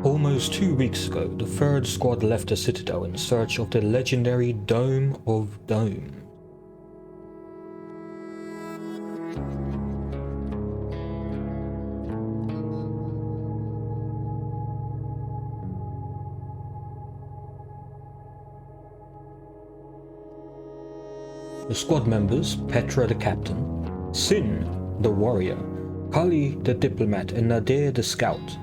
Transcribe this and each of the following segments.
Almost 2 weeks ago, the third squad left the Citadel in search of the legendary Dome of Domes. The squad members, Petra the captain, Sin the warrior, Kali the diplomat and Nadir the scout,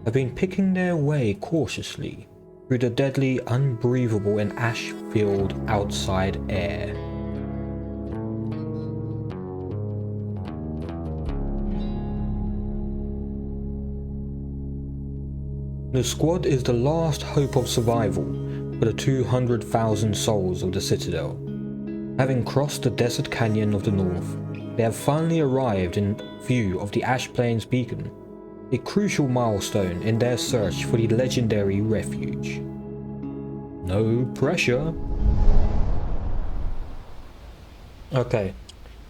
have been picking their way cautiously through the deadly, unbreathable and ash-filled outside air. The squad is the last hope of survival for the 200,000 souls of the Citadel. Having crossed the desert canyon of the north, they have finally arrived in view of the Ash Plains beacon, a crucial milestone in their search for the legendary refuge. No pressure. Okay,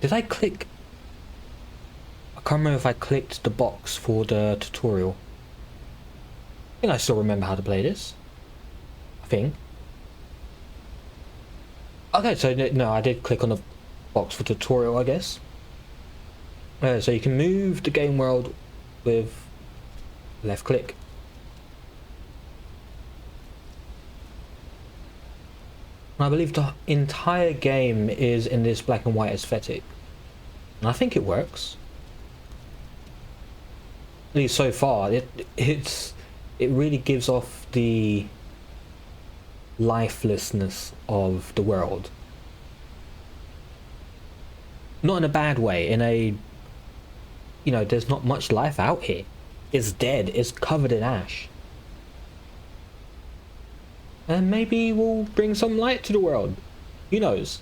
did I click? I can't remember if I clicked the box for the tutorial. I think I still remember how to play this. I think. Okay, so no, I did click on the box for tutorial, I guess. So you can move the game world with left click. I believe the entire game is in this black and white aesthetic, and I think it works. At least so far, it really gives off the lifelessness of the world. Not in a bad way, in a, you know, there's not much life out here. It's dead, it's covered in ash. And maybe we'll bring some light to the world. Who knows?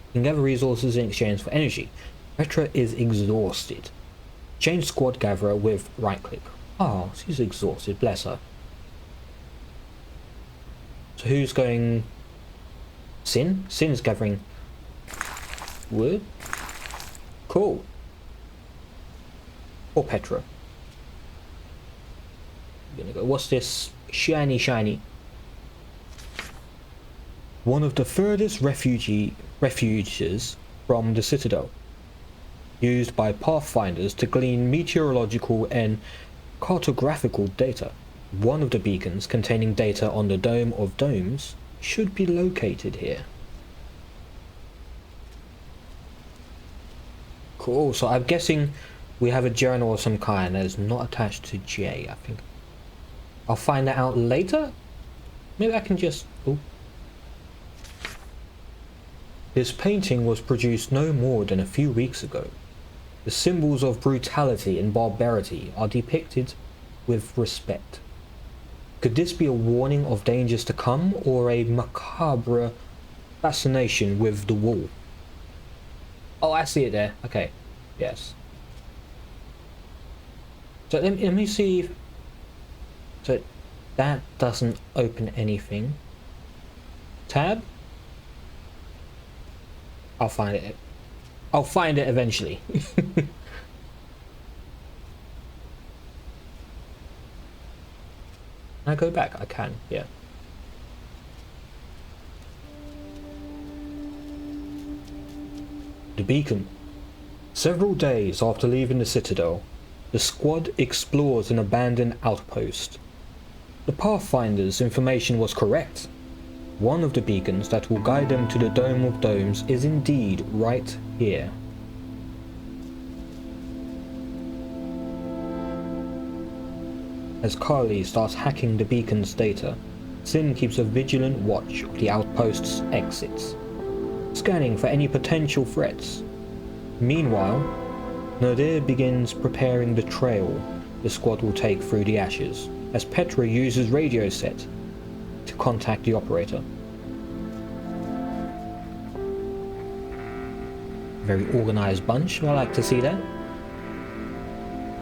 You can gather resources in exchange for energy. Petra is exhausted. Change squad gatherer with right click. Oh, she's exhausted, bless her. So who's going? Sin? Sin's gathering wood. Cool. Or Petra. I'm gonna go, what's this? Shiny. One of the furthest refuges from the Citadel, used by pathfinders to glean meteorological and cartographical data. One of the beacons containing data on the Dome of Domes should be located here. Cool, so I'm guessing we have a journal of some kind that is not attached to J, I think. I'll find that out later? Maybe I can just... Ooh. This painting was produced no more than a few weeks ago. The symbols of brutality and barbarity are depicted with respect. Could this be a warning of dangers to come, or a macabre fascination with the wall? Oh, I see it there. Okay, yes. So let me see if... So that doesn't open anything. Tab? I'll find it. I'll find it eventually. Can I go back? I can, yeah. The beacon. Several days after leaving the Citadel, the squad explores an abandoned outpost. The Pathfinder's information was correct. One of the beacons that will guide them to the Dome of Domes is indeed right here. As Carly starts hacking the beacon's data, Sin keeps a vigilant watch of the outpost's exits, scanning for any potential threats. Meanwhile, Nadir begins preparing the trail the squad will take through the ashes, as Petra uses radio set to contact the operator. Very organized bunch, I like to see that.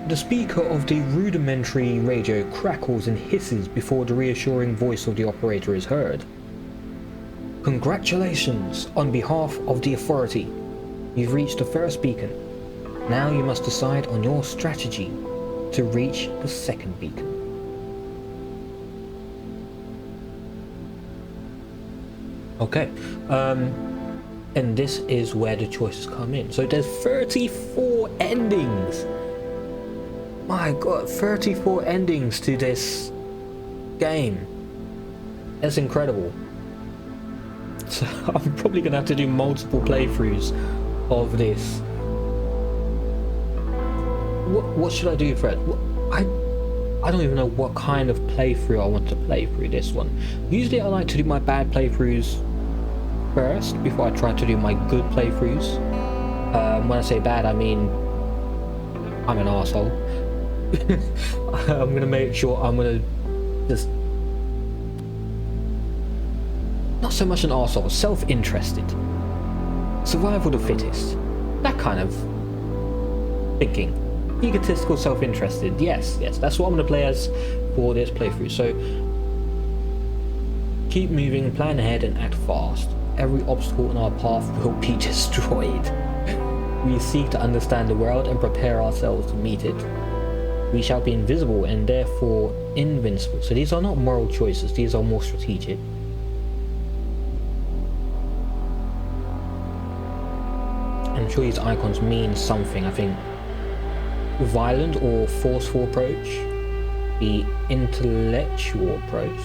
The speaker of the rudimentary radio crackles and hisses before the reassuring voice of the operator is heard. Congratulations on behalf of the authority. You've reached the first beacon. Now you must decide on your strategy to reach the second beacon. Okay, and this is where the choices come in. So there's 34 endings. My god, 34 endings to this game. That's incredible. So I'm probably gonna have to do multiple playthroughs of this. What should I do, Fred? I don't even know what kind of playthrough I want to play through this one. Usually I like to do my bad playthroughs first before I try to do my good playthroughs. When I say bad, I mean I'm an arsehole. I'm gonna make sure I'm gonna just not so much an arsehole, self-interested, survival of the fittest, that kind of thinking. Egotistical, self-interested. Yes, that's what I'm going to play as for this playthrough. So keep moving, plan ahead, and act fast. Every obstacle in our path will be destroyed. We seek to understand the world and prepare ourselves to meet it. We shall be invisible and therefore invincible. So these are not moral choices, these are more strategic. I'm sure these icons mean something. I think violent or forceful approach, the intellectual approach.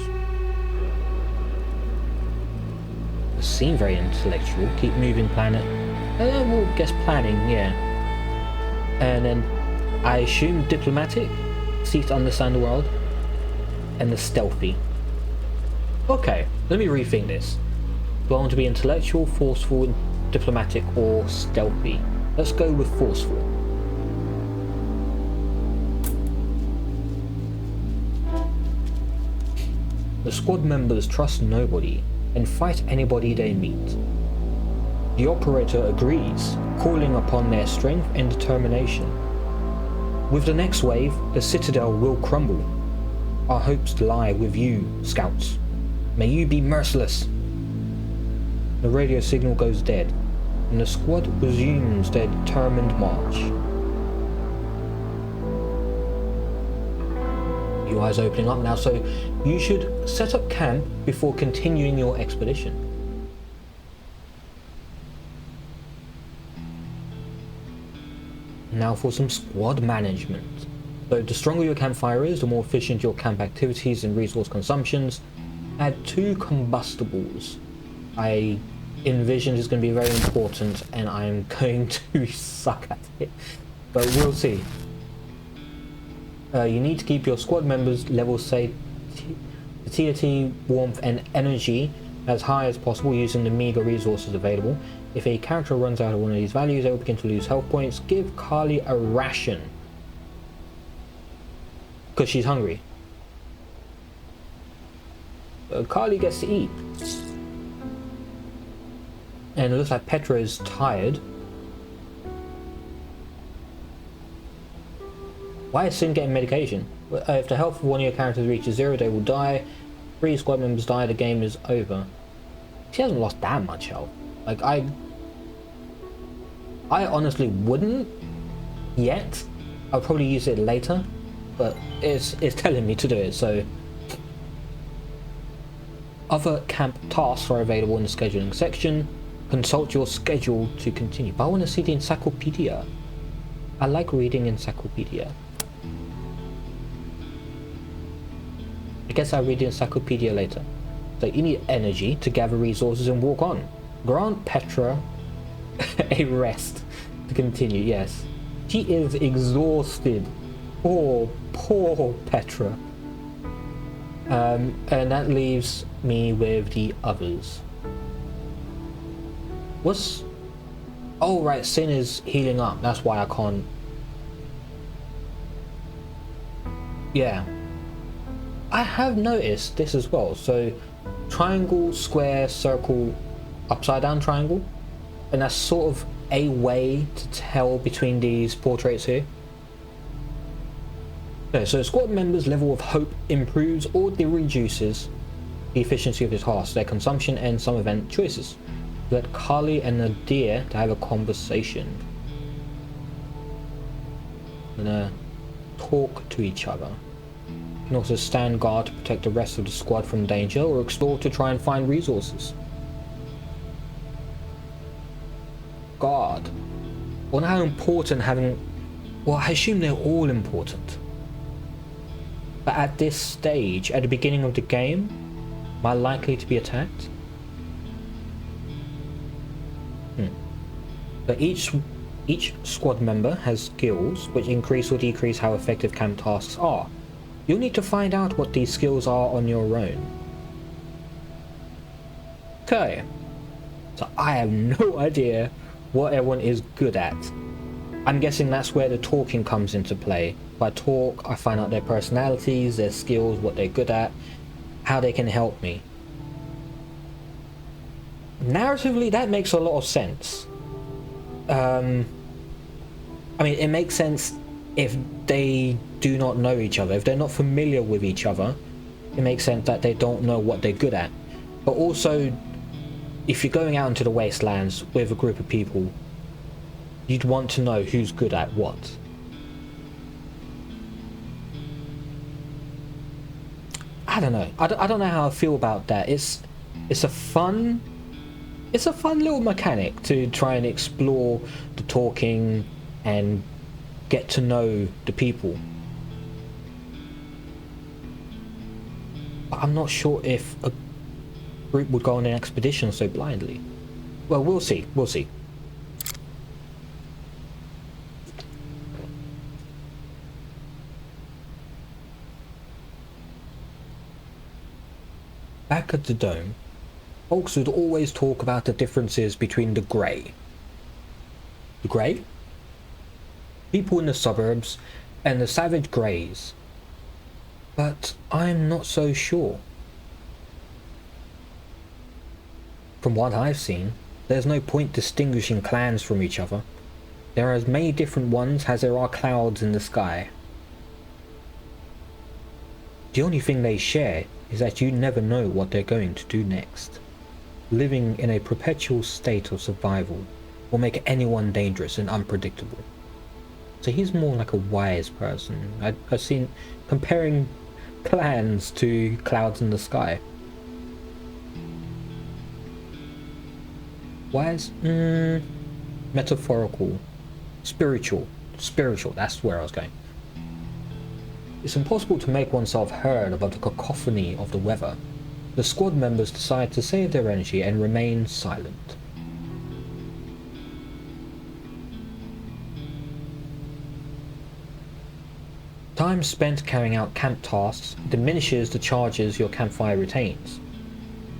It seems very intellectual. Keep moving, planet. We'll guess planning, yeah. And then I assume diplomatic, seek to understand the world, and the stealthy. Okay, let me rethink this. Do I want to be intellectual, forceful, diplomatic, or stealthy? Let's go with forceful. The squad members trust nobody and fight anybody they meet. The operator agrees, calling upon their strength and determination. With the next wave, the citadel will crumble. Our hopes lie with you, scouts. May you be merciless. The radio signal goes dead, and the squad resumes their determined march. Your eyes opening up now, so you should set up camp before continuing your expedition. Now for some squad management. So the stronger your campfire is, the more efficient your camp activities and resource consumptions. Add 2 combustibles. I envision this is going to be very important and I'm going to suck at it, but we'll see. You need to keep your squad members' level satiety, warmth and energy as high as possible using the meager resources available. If a character runs out of one of these values, they will begin to lose health points. Give Carly a ration because she's hungry. Carly gets to eat. And it looks like Petra is tired. Why is Sin getting medication? If the health of one of your characters reaches 0, they will die. 3 squad members die, the game is over. She hasn't lost that much health. Like, I honestly wouldn't yet. I'll probably use it later, but it's telling me to do it, so. Other camp tasks are available in the scheduling section. Consult your schedule to continue. But I want to see the encyclopedia. I like reading encyclopedia. I guess I'll read the encyclopedia later. So you need energy to gather resources and walk on. Grant Petra a rest to continue, yes. She is exhausted. Poor Petra. And that leaves me with the others. Oh right, Sin is healing up, that's why I can't. Yeah. I have noticed this as well, so triangle, square, circle, upside down triangle, and that's sort of a way to tell between these portraits here. Okay, so squad members' level of hope improves or reduces the efficiency of the task, their consumption and some event choices. Let Carly and Nadir to have a conversation. and talk to each other. You can also stand guard to protect the rest of the squad from danger, or explore to try and find resources. Guard. I wonder how important having... Well, I assume they're all important. But at this stage, at the beginning of the game, am I likely to be attacked? But each squad member has skills which increase or decrease how effective camp tasks are. You'll need to find out what these skills are on your own. Okay. So I have no idea what everyone is good at. I'm guessing that's where the talking comes into play. If I talk, I find out their personalities, their skills, what they're good at, how they can help me. Narratively, that makes a lot of sense. I mean, it makes sense if they do not know each other. If they're not familiar with each other, it makes sense that they don't know what they're good at. But also, if you're going out into the wastelands with a group of people, you'd want to know who's good at what. I don't know. I don't know how I feel about that. It's a fun little mechanic to try and explore the talking and get to know the people. But I'm not sure if a group would go on an expedition so blindly. Well, we'll see. We'll see. Back at the dome, folks would always talk about the differences between the grey. The grey? People in the suburbs and the savage greys. But I'm not so sure. From what I've seen, there's no point distinguishing clans from each other. There are as many different ones as there are clouds in the sky. The only thing they share is that you never know what they're going to do next. Living in a perpetual state of survival will make anyone dangerous and unpredictable. So he's more like a wise person. I've seen comparing clans to clouds in the sky. Wise? Metaphorical. Spiritual, that's where I was going. It's impossible to make oneself heard above the cacophony of the weather. The squad members decide to save their energy and remain silent. Time spent carrying out camp tasks diminishes the charges your campfire retains,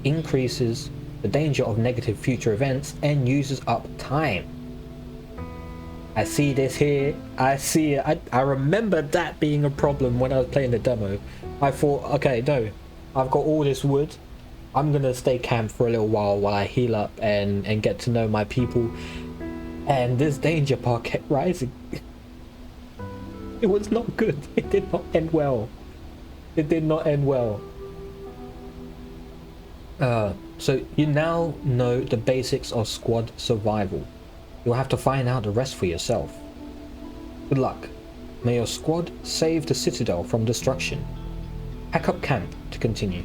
increases the danger of negative future events, and uses up time. I see this here, I see it. I remember that being a problem when I was playing the demo. I thought, okay, no, I've got all this wood, I'm gonna stay camped for a little while I heal up and get to know my people, and this danger bar kept rising. It was not good. It did not end well. It did not end well. So you now know the basics of squad survival. You'll have to find out the rest for yourself. Good luck. May your squad save the Citadel from destruction. Pack up camp to continue.